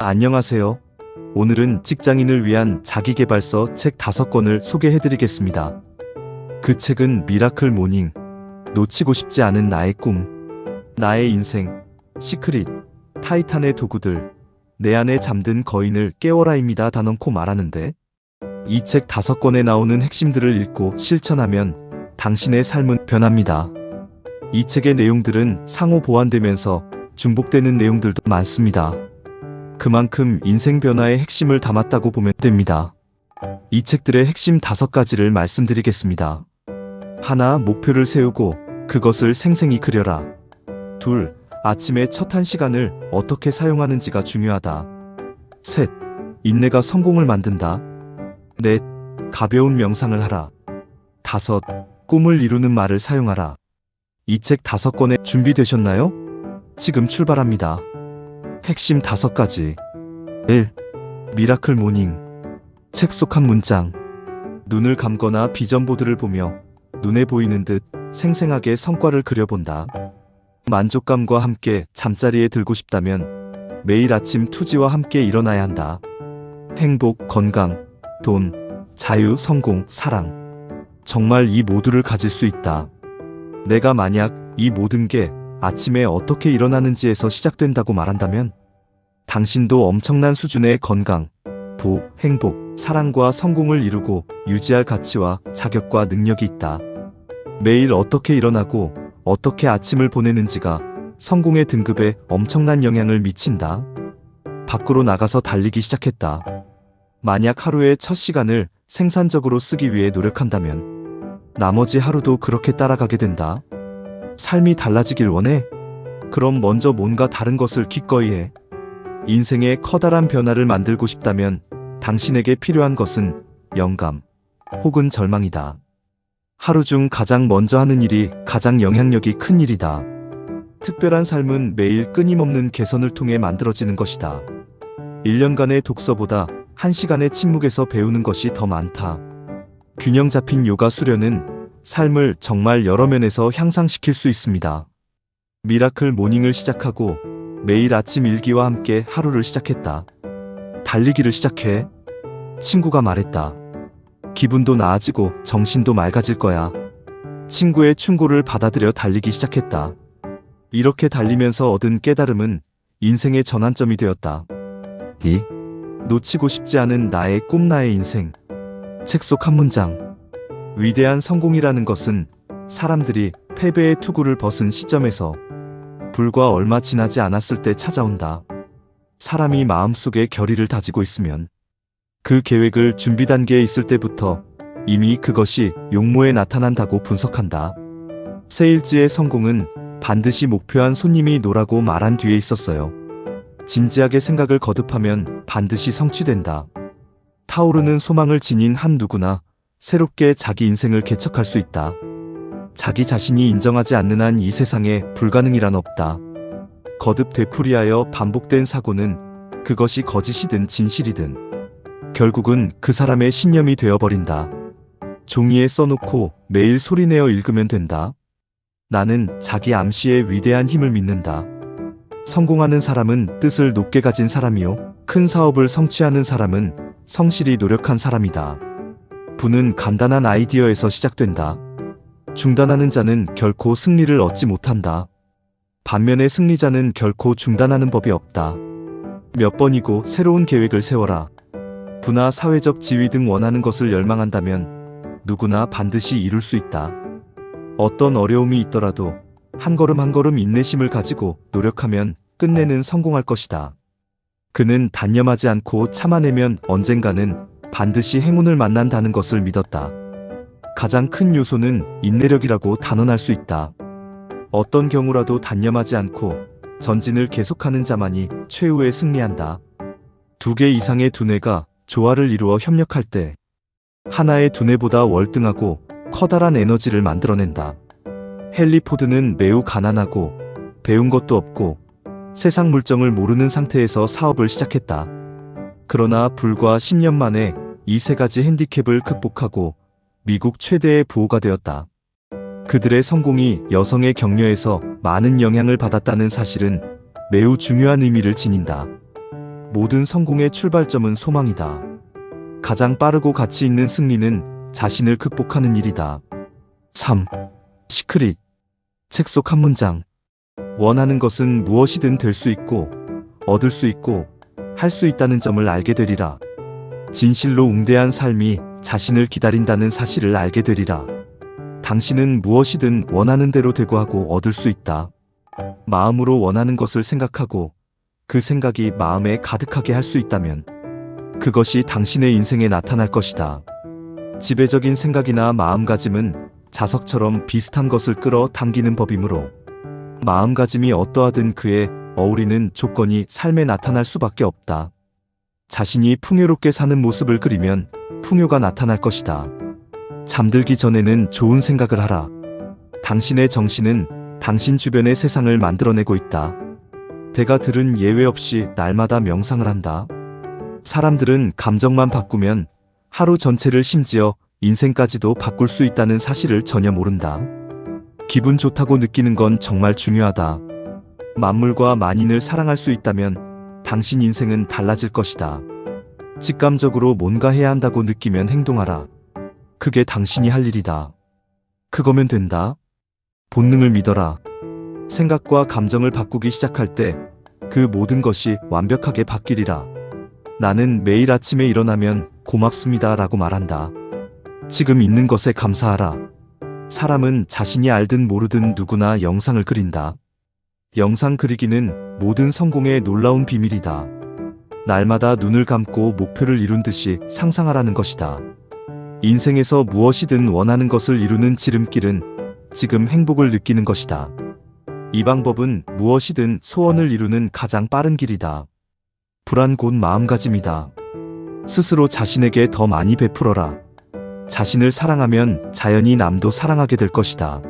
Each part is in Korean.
안녕하세요. 오늘은 직장인을 위한 자기계발서 책 5권을 소개해드리겠습니다. 그 책은 미라클 모닝, 놓치고 싶지 않은 나의 꿈, 나의 인생, 시크릿, 타이탄의 도구들, 내 안에 잠든 거인을 깨워라입니다. 다 넣고 말하는데, 이 책 5권에 나오는 핵심들을 읽고 실천하면 당신의 삶은 변합니다. 이 책의 내용들은 상호 보완되면서 중복되는 내용들도 많습니다. 그만큼 인생 변화의 핵심을 담았다고 보면 됩니다. 이 책들의 핵심 5가지를 말씀드리겠습니다. 하나, 목표를 세우고 그것을 생생히 그려라. 둘, 아침의 첫 1시간을 어떻게 사용하는지가 중요하다. 셋, 인내가 성공을 만든다. 넷, 가벼운 명상을 하라. 다섯, 꿈을 이루는 말을 사용하라. 이 책 5권에 준비되셨나요? 지금 출발합니다. 핵심 5가지. 1. 미라클 모닝. 책 속 한 문장. 눈을 감거나 비전보드를 보며 눈에 보이는 듯 생생하게 성과를 그려본다. 만족감과 함께 잠자리에 들고 싶다면 매일 아침 투지와 함께 일어나야 한다. 행복, 건강, 돈, 자유, 성공, 사랑. 정말 이 모두를 가질 수 있다. 내가 만약 이 모든 게 아침에 어떻게 일어나는지에서 시작된다고 말한다면 당신도 엄청난 수준의 건강, 복, 행복, 사랑과 성공을 이루고 유지할 가치와 자격과 능력이 있다. 매일 어떻게 일어나고 어떻게 아침을 보내는지가 성공의 등급에 엄청난 영향을 미친다. 밖으로 나가서 달리기 시작했다. 만약 하루의 첫 시간을 생산적으로 쓰기 위해 노력한다면 나머지 하루도 그렇게 따라가게 된다. 삶이 달라지길 원해? 그럼 먼저 뭔가 다른 것을 기꺼이 해. 인생의 커다란 변화를 만들고 싶다면 당신에게 필요한 것은 영감 혹은 절망이다. 하루 중 가장 먼저 하는 일이 가장 영향력이 큰 일이다. 특별한 삶은 매일 끊임없는 개선을 통해 만들어지는 것이다. 1년간의 독서보다 1시간의 침묵에서 배우는 것이 더 많다. 균형 잡힌 요가 수련은 삶을 정말 여러 면에서 향상시킬 수 있습니다. 미라클 모닝을 시작하고 매일 아침 일기와 함께 하루를 시작했다. 달리기를 시작해. 친구가 말했다. 기분도 나아지고 정신도 맑아질 거야. 친구의 충고를 받아들여 달리기 시작했다. 이렇게 달리면서 얻은 깨달음은 인생의 전환점이 되었다. 2. 놓치고 싶지 않은 나의 꿈, 나의 인생. 책 속 한 문장. 위대한 성공이라는 것은 사람들이 패배의 투구를 벗은 시점에서 불과 얼마 지나지 않았을 때 찾아온다. 사람이 마음속에 결의를 다지고 있으면 그 계획을 준비 단계에 있을 때부터 이미 그것이 용모에 나타난다고 분석한다. 세일즈의 성공은 반드시 목표한 손님이 노라고 말한 뒤에 있었어요. 진지하게 생각을 거듭하면 반드시 성취된다. 타오르는 소망을 지닌 한 누구나 새롭게 자기 인생을 개척할 수 있다. 자기 자신이 인정하지 않는 한 이 세상에 불가능이란 없다. 거듭 되풀이하여 반복된 사고는 그것이 거짓이든 진실이든 결국은 그 사람의 신념이 되어버린다. 종이에 써놓고 매일 소리내어 읽으면 된다. 나는 자기 암시의 위대한 힘을 믿는다. 성공하는 사람은 뜻을 높게 가진 사람이요, 큰 사업을 성취하는 사람은 성실히 노력한 사람이다. 부는 간단한 아이디어에서 시작된다. 중단하는 자는 결코 승리를 얻지 못한다. 반면에 승리자는 결코 중단하는 법이 없다. 몇 번이고 새로운 계획을 세워라. 부나 사회적 지위 등 원하는 것을 열망한다면 누구나 반드시 이룰 수 있다. 어떤 어려움이 있더라도 한 걸음 한 걸음 인내심을 가지고 노력하면 끝내는 성공할 것이다. 그는 단념하지 않고 참아내면 언젠가는 반드시 행운을 만난다는 것을 믿었다. 가장 큰 요소는 인내력이라고 단언할 수 있다. 어떤 경우라도 단념하지 않고 전진을 계속하는 자만이 최후에 승리한다. 2개 이상의 두뇌가 조화를 이루어 협력할 때 하나의 두뇌보다 월등하고 커다란 에너지를 만들어낸다. 헨리 포드는 매우 가난하고 배운 것도 없고 세상 물정을 모르는 상태에서 사업을 시작했다. 그러나 불과 10년 만에 이 3가지 핸디캡을 극복하고 미국 최대의 부호가 되었다. 그들의 성공이 여성의 격려에서 많은 영향을 받았다는 사실은 매우 중요한 의미를 지닌다. 모든 성공의 출발점은 소망이다. 가장 빠르고 가치 있는 승리는 자신을 극복하는 일이다. 3. 시크릿. 책 속 한 문장. 원하는 것은 무엇이든 될 수 있고, 얻을 수 있고, 할 수 있다는 점을 알게 되리라. 진실로 웅대한 삶이 자신을 기다린다는 사실을 알게 되리라. 당신은 무엇이든 원하는 대로 되고 하고 얻을 수 있다. 마음으로 원하는 것을 생각하고 그 생각이 마음에 가득하게 할 수 있다면 그것이 당신의 인생에 나타날 것이다. 지배적인 생각이나 마음가짐은 자석처럼 비슷한 것을 끌어당기는 법이므로 마음가짐이 어떠하든 그에 어울리는 조건이 삶에 나타날 수밖에 없다. 자신이 풍요롭게 사는 모습을 그리면 풍요가 나타날 것이다. 잠들기 전에는 좋은 생각을 하라. 당신의 정신은 당신 주변의 세상을 만들어내고 있다. 대가들은 예외 없이 날마다 명상을 한다. 사람들은 감정만 바꾸면 하루 전체를 심지어 인생까지도 바꿀 수 있다는 사실을 전혀 모른다. 기분 좋다고 느끼는 건 정말 중요하다. 만물과 만인을 사랑할 수 있다면 당신 인생은 달라질 것이다. 직감적으로 뭔가 해야 한다고 느끼면 행동하라. 그게 당신이 할 일이다. 그거면 된다. 본능을 믿어라. 생각과 감정을 바꾸기 시작할 때 그 모든 것이 완벽하게 바뀌리라. 나는 매일 아침에 일어나면 고맙습니다 라고 말한다. 지금 있는 것에 감사하라. 사람은 자신이 알든 모르든 누구나 영상을 그린다. 영상 그리기는 모든 성공의 놀라운 비밀이다. 날마다 눈을 감고 목표를 이룬 듯이 상상하라는 것이다. 인생에서 무엇이든 원하는 것을 이루는 지름길은 지금 행복을 느끼는 것이다. 이 방법은 무엇이든 소원을 이루는 가장 빠른 길이다. 불안 곧 마음가짐이다. 스스로 자신에게 더 많이 베풀어라. 자신을 사랑하면 자연히 남도 사랑하게 될 것이다.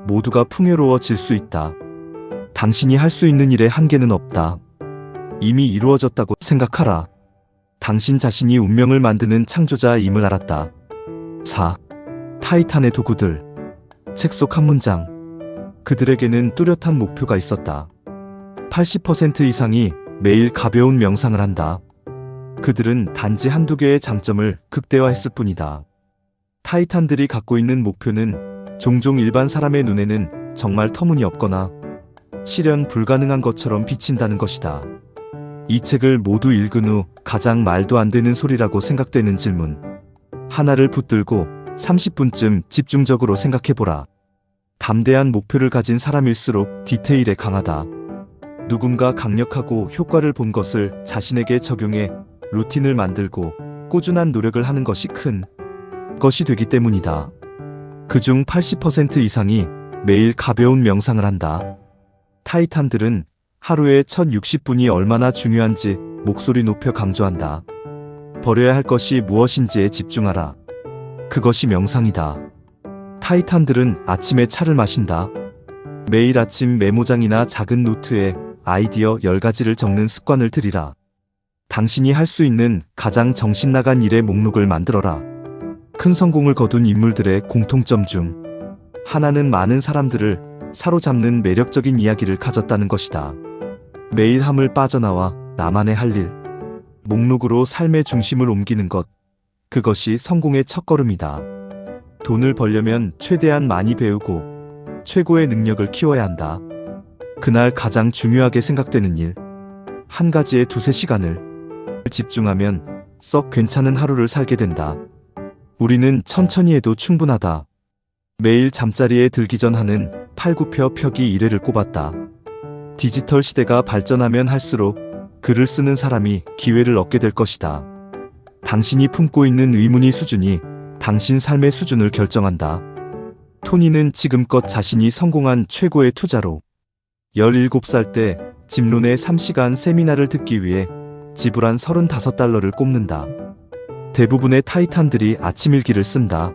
모두가 풍요로워질 수 있다. 당신이 할 수 있는 일에 한계는 없다. 이미 이루어졌다고 생각하라. 당신 자신이 운명을 만드는 창조자임을 알았다. 4. 타이탄의 도구들. 책 속 한 문장. 그들에게는 뚜렷한 목표가 있었다. 80% 이상이 매일 가벼운 명상을 한다. 그들은 단지 한두 개의 장점을 극대화했을 뿐이다. 타이탄들이 갖고 있는 목표는 종종 일반 사람의 눈에는 정말 터무니없거나 실현 불가능한 것처럼 비친다는 것이다. 이 책을 모두 읽은 후 가장 말도 안 되는 소리라고 생각되는 질문 하나를 붙들고 30분쯤 집중적으로 생각해보라. 담대한 목표를 가진 사람일수록 디테일에 강하다. 누군가 강력하고 효과를 본 것을 자신에게 적용해 루틴을 만들고 꾸준한 노력을 하는 것이 큰 것이 되기 때문이다. 그중 80% 이상이 매일 가벼운 명상을 한다. 타이탄들은 하루에 첫 60분이 얼마나 중요한지 목소리 높여 강조한다. 버려야 할 것이 무엇인지에 집중하라. 그것이 명상이다. 타이탄들은 아침에 차를 마신다. 매일 아침 메모장이나 작은 노트에 아이디어 10가지를 적는 습관을 들이라. 당신이 할 수 있는 가장 정신나간 일의 목록을 만들어라. 큰 성공을 거둔 인물들의 공통점 중 하나는 많은 사람들을 사로잡는 매력적인 이야기를 가졌다는 것이다. 매일 함을 빠져나와 나만의 할 일, 목록으로 삶의 중심을 옮기는 것, 그것이 성공의 첫걸음이다. 돈을 벌려면 최대한 많이 배우고 최고의 능력을 키워야 한다. 그날 가장 중요하게 생각되는 일, 한 가지에 두세 시간을 집중하면 썩 괜찮은 하루를 살게 된다. 우리는 천천히 해도 충분하다. 매일 잠자리에 들기 전 하는 팔굽혀 펴기 1회를 꼽았다. 디지털 시대가 발전하면 할수록 글을 쓰는 사람이 기회를 얻게 될 것이다. 당신이 품고 있는 의문의 수준이 당신 삶의 수준을 결정한다. 토니는 지금껏 자신이 성공한 최고의 투자로 17살 때 집론의 3시간 세미나를 듣기 위해 지불한 $35를 꼽는다. 대부분의 타이탄들이 아침일기를 쓴다.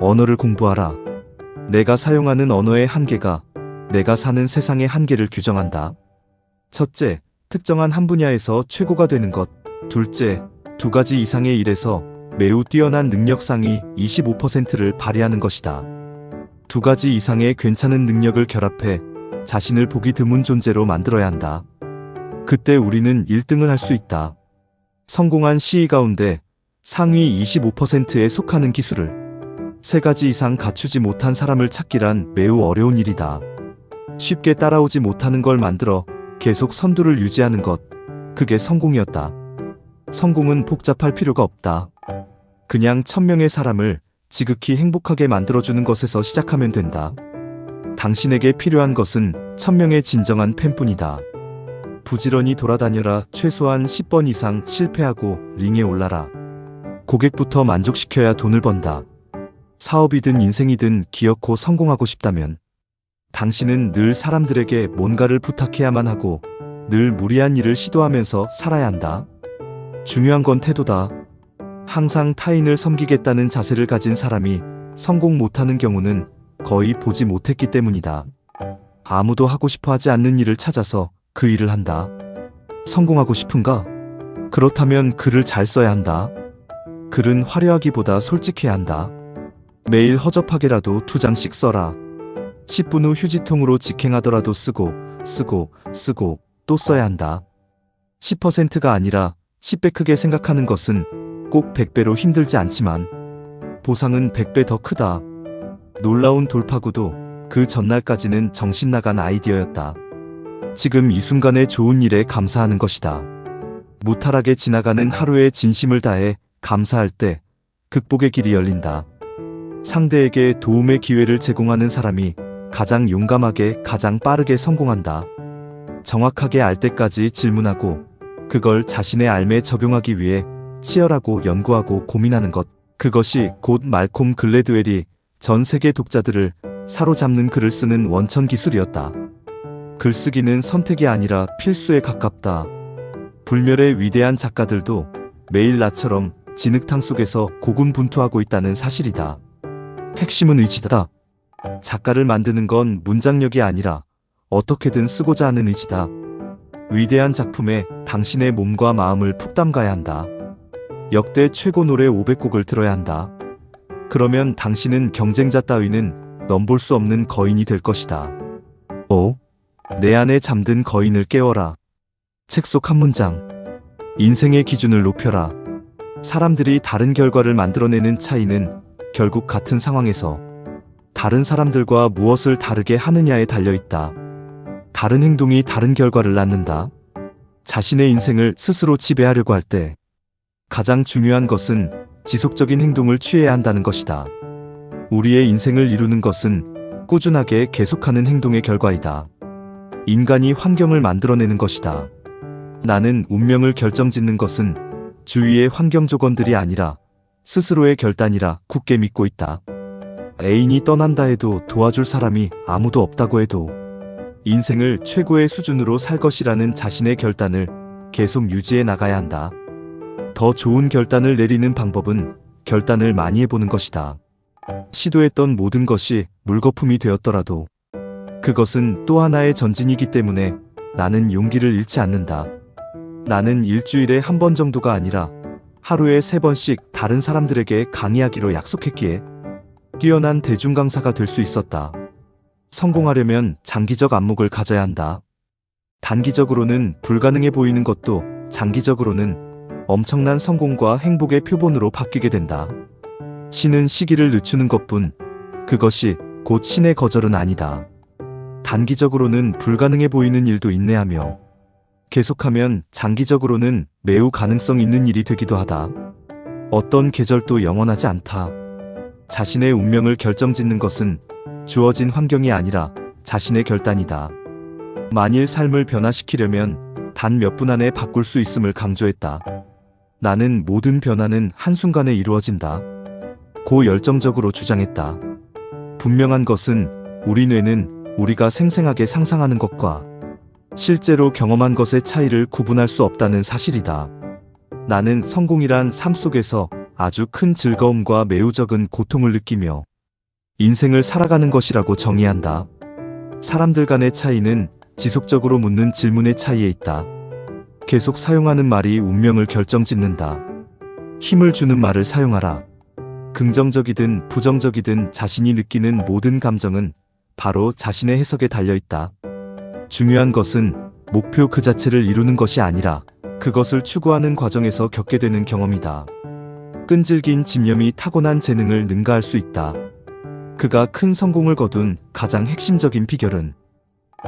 언어를 공부하라. 내가 사용하는 언어의 한계가 내가 사는 세상의 한계를 규정한다. 첫째, 특정한 한 분야에서 최고가 되는 것. 둘째, 2가지 이상의 일에서 매우 뛰어난 능력 상위 25%를 발휘하는 것이다. 2가지 이상의 괜찮은 능력을 결합해 자신을 보기 드문 존재로 만들어야 한다. 그때 우리는 1등을 할 수 있다. 성공한 시의 가운데 상위 25%에 속하는 기술을 3가지 이상 갖추지 못한 사람을 찾기란 매우 어려운 일이다. 쉽게 따라오지 못하는 걸 만들어 계속 선두를 유지하는 것, 그게 성공이었다. 성공은 복잡할 필요가 없다. 그냥 1000명의 사람을 지극히 행복하게 만들어주는 것에서 시작하면 된다. 당신에게 필요한 것은 1000명의 진정한 팬뿐이다. 부지런히 돌아다녀라. 최소한 10번 이상 실패하고 링에 올라라. 고객부터 만족시켜야 돈을 번다. 사업이든 인생이든 기어코 성공하고 싶다면 당신은 늘 사람들에게 뭔가를 부탁해야만 하고 늘 무리한 일을 시도하면서 살아야 한다. 중요한 건 태도다. 항상 타인을 섬기겠다는 자세를 가진 사람이 성공 못하는 경우는 거의 보지 못했기 때문이다. 아무도 하고 싶어 하지 않는 일을 찾아서 그 일을 한다. 성공하고 싶은가? 그렇다면 글을 잘 써야 한다. 글은 화려하기보다 솔직해야 한다. 매일 허접하게라도 2장씩 써라. 10분 후 휴지통으로 직행하더라도 쓰고 또 써야 한다. 10%가 아니라 10배 크게 생각하는 것은 꼭 100배로 힘들지 않지만 보상은 100배 더 크다. 놀라운 돌파구도 그 전날까지는 정신 나간 아이디어였다. 지금 이 순간의 좋은 일에 감사하는 것이다. 무탈하게 지나가는 하루에 진심을 다해 감사할 때 극복의 길이 열린다. 상대에게 도움의 기회를 제공하는 사람이 가장 용감하게 가장 빠르게 성공한다. 정확하게 알 때까지 질문하고 그걸 자신의 삶에 적용하기 위해 치열하고 연구하고 고민하는 것. 그것이 곧 말콤 글래드웰이 전 세계 독자들을 사로잡는 글을 쓰는 원천 기술이었다. 글쓰기는 선택이 아니라 필수에 가깝다. 불멸의 위대한 작가들도 매일 나처럼 진흙탕 속에서 고군분투하고 있다는 사실이다. 핵심은 의지다. 작가를 만드는 건 문장력이 아니라 어떻게든 쓰고자 하는 의지다. 위대한 작품에 당신의 몸과 마음을 푹 담가야 한다. 역대 최고 노래 500곡을 들어야 한다. 그러면 당신은 경쟁자 따위는 넘볼 수 없는 거인이 될 것이다. 내 안에 잠든 거인을 깨워라. 책 속 한 문장. 인생의 기준을 높여라. 사람들이 다른 결과를 만들어내는 차이는 결국 같은 상황에서 다른 사람들과 무엇을 다르게 하느냐에 달려있다. 다른 행동이 다른 결과를 낳는다. 자신의 인생을 스스로 지배하려고 할 때 가장 중요한 것은 지속적인 행동을 취해야 한다는 것이다. 우리의 인생을 이루는 것은 꾸준하게 계속하는 행동의 결과이다. 인간이 환경을 만들어내는 것이다. 나는 운명을 결정짓는 것은 주위의 환경 조건들이 아니라 스스로의 결단이라 굳게 믿고 있다. 애인이 떠난다 해도 도와줄 사람이 아무도 없다고 해도 인생을 최고의 수준으로 살 것이라는 자신의 결단을 계속 유지해 나가야 한다. 더 좋은 결단을 내리는 방법은 결단을 많이 해보는 것이다. 시도했던 모든 것이 물거품이 되었더라도 그것은 또 하나의 전진이기 때문에 나는 용기를 잃지 않는다. 나는 일주일에 한 번 정도가 아니라 하루에 3번씩 다른 사람들에게 강의하기로 약속했기에 뛰어난 대중 강사가 될 수 있었다. 성공하려면 장기적 안목을 가져야 한다. 단기적으로는 불가능해 보이는 것도 장기적으로는 엄청난 성공과 행복의 표본으로 바뀌게 된다. 신은 시기를 늦추는 것뿐 그것이 곧 신의 거절은 아니다. 단기적으로는 불가능해 보이는 일도 인내하며 계속하면 장기적으로는 매우 가능성 있는 일이 되기도 하다. 어떤 계절도 영원하지 않다. 자신의 운명을 결정짓는 것은 주어진 환경이 아니라 자신의 결단이다. 만일 삶을 변화시키려면 단 몇 분 안에 바꿀 수 있음을 강조했다. 나는 모든 변화는 한순간에 이루어진다. 고 열정적으로 주장했다. 분명한 것은 우리 뇌는 우리가 생생하게 상상하는 것과 실제로 경험한 것의 차이를 구분할 수 없다는 사실이다. 나는 성공이란 삶 속에서 아주 큰 즐거움과 매우 적은 고통을 느끼며 인생을 살아가는 것이라고 정의한다. 사람들 간의 차이는 지속적으로 묻는 질문의 차이에 있다. 계속 사용하는 말이 운명을 결정짓는다. 힘을 주는 말을 사용하라. 긍정적이든 부정적이든 자신이 느끼는 모든 감정은 바로 자신의 해석에 달려있다. 중요한 것은 목표 그 자체를 이루는 것이 아니라 그것을 추구하는 과정에서 겪게 되는 경험이다. 끈질긴 집념이 타고난 재능을 능가할 수 있다. 그가 큰 성공을 거둔 가장 핵심적인 비결은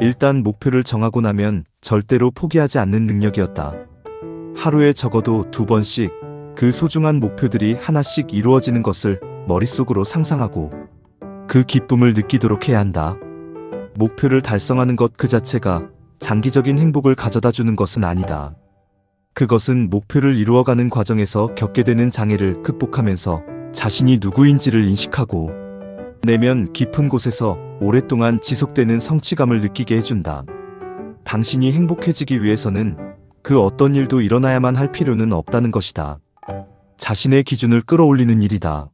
일단 목표를 정하고 나면 절대로 포기하지 않는 능력이었다. 하루에 적어도 2번씩 그 소중한 목표들이 하나씩 이루어지는 것을 머릿속으로 상상하고 그 기쁨을 느끼도록 해야 한다. 목표를 달성하는 것 그 자체가 장기적인 행복을 가져다 주는 것은 아니다. 그것은 목표를 이루어가는 과정에서 겪게 되는 장애를 극복하면서 자신이 누구인지를 인식하고 내면 깊은 곳에서 오랫동안 지속되는 성취감을 느끼게 해준다. 당신이 행복해지기 위해서는 그 어떤 일도 일어나야만 할 필요는 없다는 것이다. 자신의 기준을 끌어올리는 일이다.